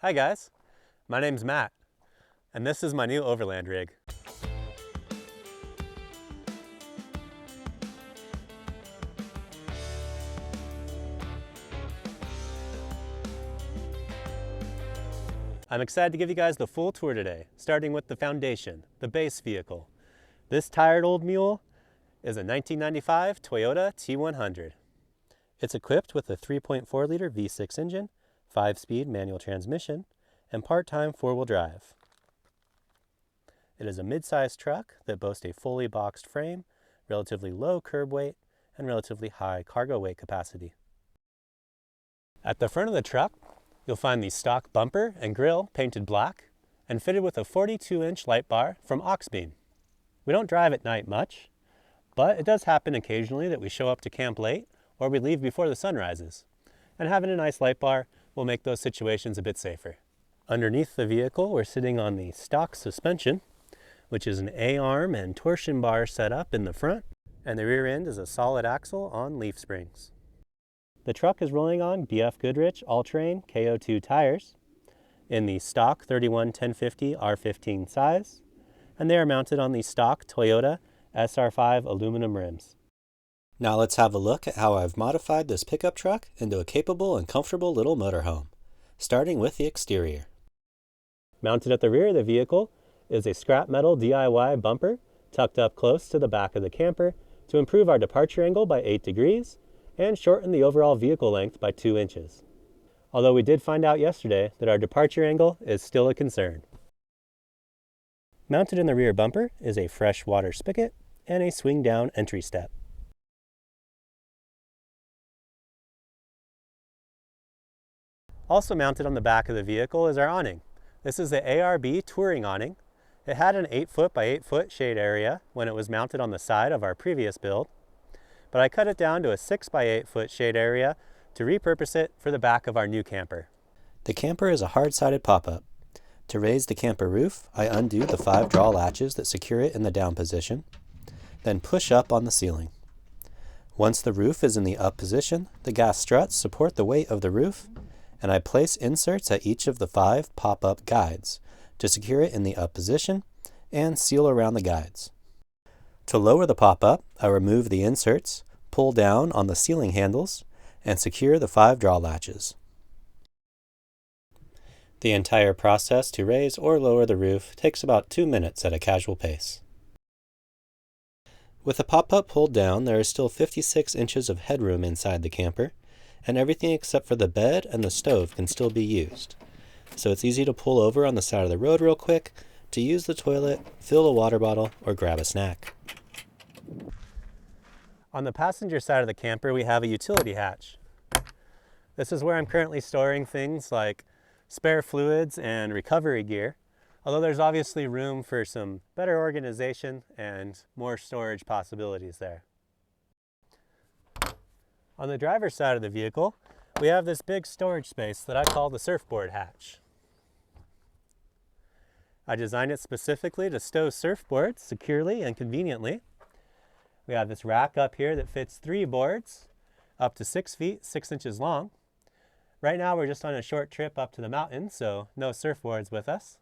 Hi guys, my name's Matt, and this is my new Overland rig. I'm excited to give you guys the full tour today, starting with the foundation, the base vehicle. This tired old mule is a 1995 Toyota T100. It's equipped with a 3.4 liter V6 engine, 5-speed manual transmission, and part-time 4-wheel drive. It is a mid-sized truck that boasts a fully boxed frame, relatively low curb weight, and relatively high cargo weight capacity. At the front of the truck, you'll find the stock bumper and grille painted black and fitted with a 42-inch light bar from Oxbeam. We don't drive at night much, but it does happen occasionally that we show up to camp late or we leave before the sun rises, and having a nice light bar will make those situations a bit safer. Underneath the vehicle, we're sitting on the stock suspension, which is an A-arm and torsion bar setup in the front, and the rear end is a solid axle on leaf springs. The truck is rolling on BF Goodrich all-terrain KO2 tires in the stock 31-1050 R15 size, and they are mounted on the stock Toyota SR5 aluminum rims. Now let's have a look at how I've modified this pickup truck into a capable and comfortable little motorhome, starting with the exterior. Mounted at the rear of the vehicle is a scrap metal DIY bumper tucked up close to the back of the camper to improve our departure angle by 8 degrees and shorten the overall vehicle length by 2 inches. Although we did find out yesterday that our departure angle is still a concern. Mounted in the rear bumper is a fresh water spigot and a swing down entry step. Also mounted on the back of the vehicle is our awning. This is the ARB touring awning. It had an 8-foot by 8-foot shade area when it was mounted on the side of our previous build, but I cut it down to a 6 by 8-foot shade area to repurpose it for the back of our new camper. The camper is a hard-sided pop-up. To raise the camper roof, I undo the 5 draw latches that secure it in the down position, then push up on the ceiling. Once the roof is in the up position, the gas struts support the weight of the roof, and I place inserts at each of the 5 pop-up guides to secure it in the up position and seal around the guides. To lower the pop-up, I remove the inserts, pull down on the ceiling handles, and secure the 5 draw latches. The entire process to raise or lower the roof takes about 2 minutes at a casual pace. With the pop-up pulled down, there is still 56 inches of headroom inside the camper, and everything except for the bed and the stove can still be used. So it's easy to pull over on the side of the road real quick to use the toilet, fill a water bottle, or grab a snack. On the passenger side of the camper, we have a utility hatch. This is where I'm currently storing things like spare fluids and recovery gear, although there's obviously room for some better organization and more storage possibilities there. On the driver's side of the vehicle, we have this big storage space that I call the surfboard hatch. I designed it specifically to stow surfboards securely and conveniently. We have this rack up here that fits 3 boards up to 6 feet, 6 inches long. Right now we're just on a short trip up to the mountain, so no surfboards with us.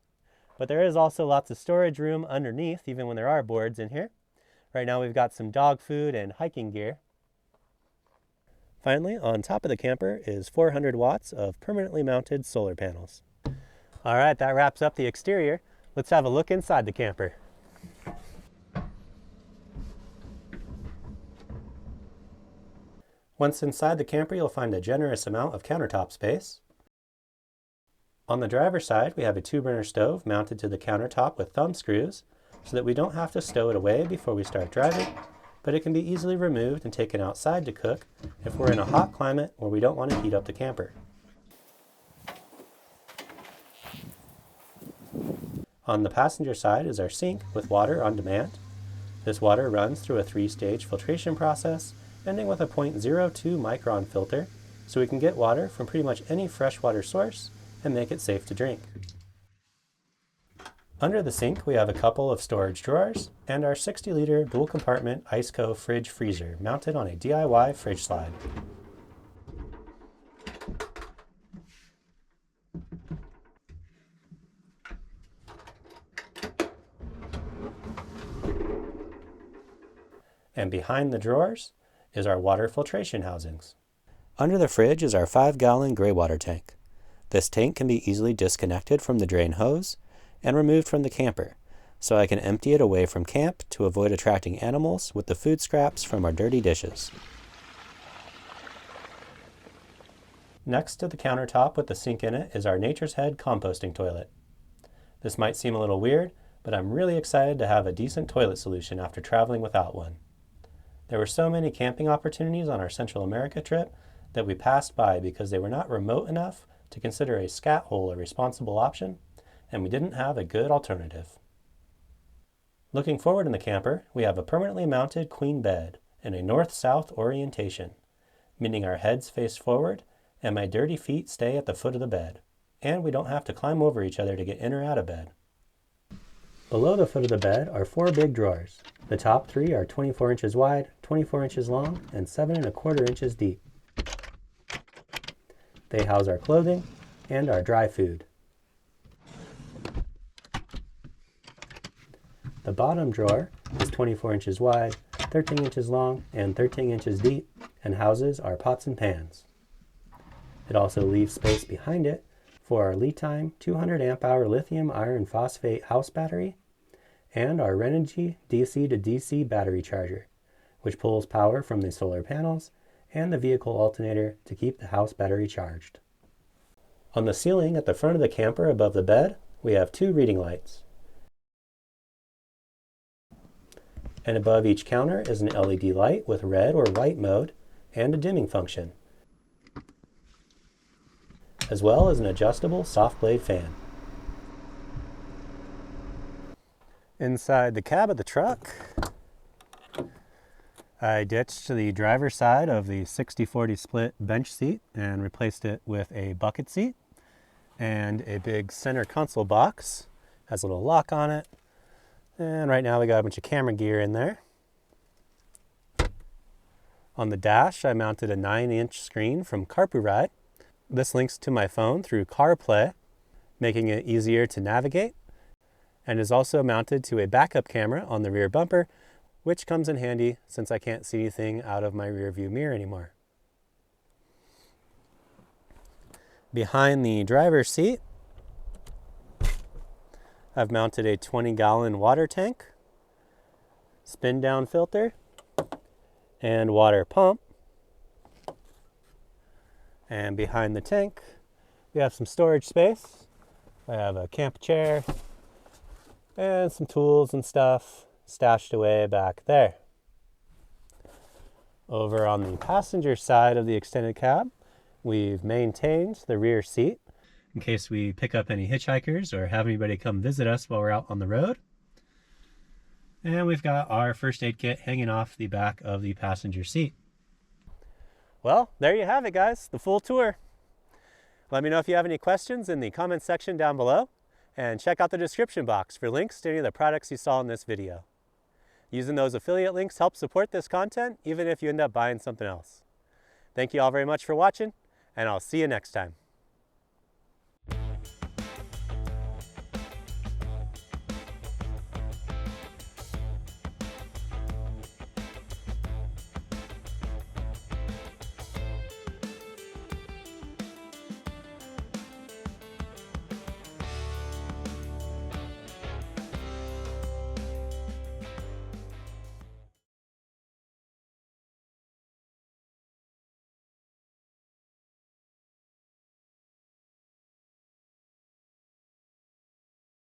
But there is also lots of storage room underneath, even when there are boards in here. Right now we've got some dog food and hiking gear. Finally, on top of the camper is 400 watts of permanently mounted solar panels. All right, that wraps up the exterior. Let's have a look inside the camper. Once inside the camper, you'll find a generous amount of countertop space. On the driver's side, we have a 2-burner stove mounted to the countertop with thumb screws so that we don't have to stow it away before we start driving, but it can be easily removed and taken outside to cook if we're in a hot climate where we don't want to heat up the camper. On the passenger side is our sink with water on demand. This water runs through a 3-stage filtration process, ending with a 0.02 micron filter, so we can get water from pretty much any freshwater source and make it safe to drink. Under the sink, we have a couple of storage drawers and our 60-liter dual-compartment Iceco fridge freezer mounted on a DIY fridge slide. And behind the drawers is our water filtration housings. Under the fridge is our 5-gallon gray water tank. This tank can be easily disconnected from the drain hose and removed from the camper, so I can empty it away from camp to avoid attracting animals with the food scraps from our dirty dishes. Next to the countertop with the sink in it is our Nature's Head composting toilet. This might seem a little weird, but I'm really excited to have a decent toilet solution after traveling without one. There were so many camping opportunities on our Central America trip that we passed by because they were not remote enough to consider a scat hole a responsible option, and we didn't have a good alternative. Looking forward in the camper, we have a permanently mounted queen bed in a north-south orientation, meaning our heads face forward and my dirty feet stay at the foot of the bed, and we don't have to climb over each other to get in or out of bed. Below the foot of the bed are 4 big drawers. The top 3 are 24 inches wide, 24 inches long, and 7¼ inches deep. They house our clothing and our dry food. The bottom drawer is 24 inches wide, 13 inches long, and 13 inches deep, and houses our pots and pans. It also leaves space behind it for our LiTime 200 amp hour lithium iron phosphate house battery and our Renogy DC to DC battery charger, which pulls power from the solar panels and the vehicle alternator to keep the house battery charged. On the ceiling at the front of the camper above the bed, we have 2 reading lights. And above each counter is an LED light with red or white mode and a dimming function, as well as an adjustable soft blade fan. Inside the cab of the truck, I ditched the driver's side of the 60-40 split bench seat and replaced it with a bucket seat and a big center console box. Has a little lock on it. And right now we got a bunch of camera gear in there. On the dash, I mounted a 9-inch screen from Carpuride. This links to my phone through CarPlay, making it easier to navigate, and is also mounted to a backup camera on the rear bumper, which comes in handy since I can't see anything out of my rear view mirror anymore. Behind the driver's seat, I've mounted a 20-gallon water tank, spin down filter, and water pump. And behind the tank, we have some storage space. I have a camp chair and some tools and stuff stashed away back there. Over on the passenger side of the extended cab, we've maintained the rear seat in case we pick up any hitchhikers or have anybody come visit us while we're out on the road. And we've got our first aid kit hanging off the back of the passenger seat. Well, there you have it, guys, the full tour. Let me know if you have any questions in the comments section down below, and check out the description box for links to any of the products you saw in this video. Using those affiliate links helps support this content, even if you end up buying something else. Thank you all very much for watching, and I'll see you next time.